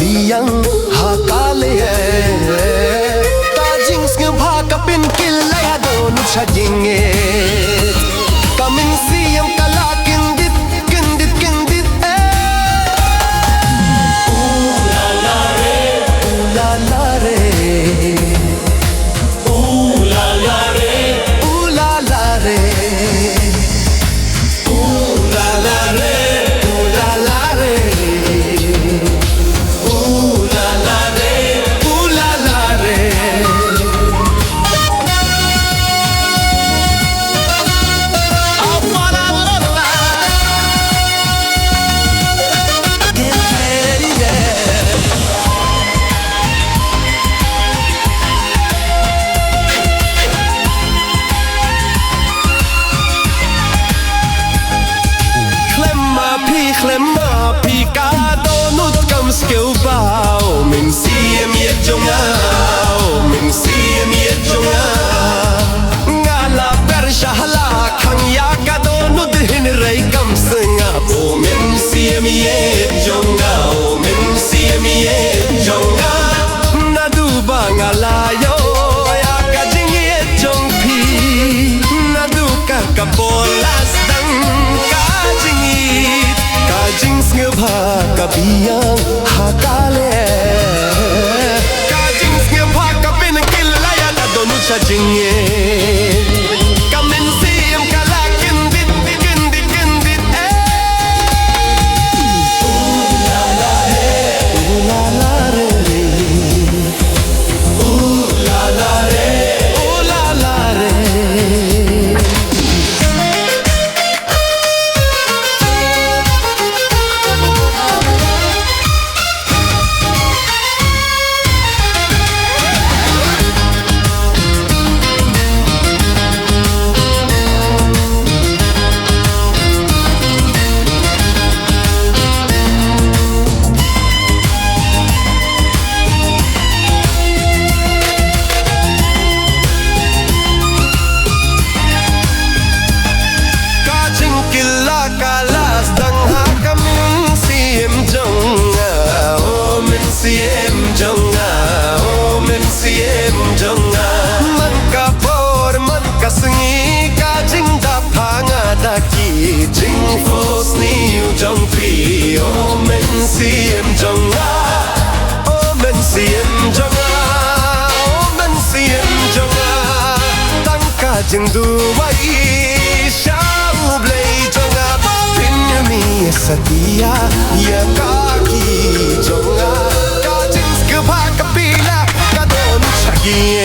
kabiyang hakale tajing skha kapin kilaya don chajinge kamin siyam kala kindit kindit kindit ooh la la re ooh la la re ooh la la re ooh la la re ooh la la re Klemma picado nut kam skill bao min siem yet jonga min siem yet jonga ngala pershala khang ya ka do nut hin rei kam singa bo min siem yet jonga min siem yet jonga na du ba ngala yo ya ka jing yet jong pi na du ka bolas dang ka jing kajing skha kabiyang hakale kajing skha kapin kilaya da donu chajinge kamin siyam kala kindit kindit kindit ooh la la re ooh la la re ooh la la re ooh la la re siem jonga oh men siem jonga man ka por man ka singi ka jing da phanga da ki jing fos ni jong pi oh men siem jonga oh men siem jonga oh men siem jonga tang ka jing du wai shau blei jonga pin mi satia ya ka ki jonga kapila kadon chagi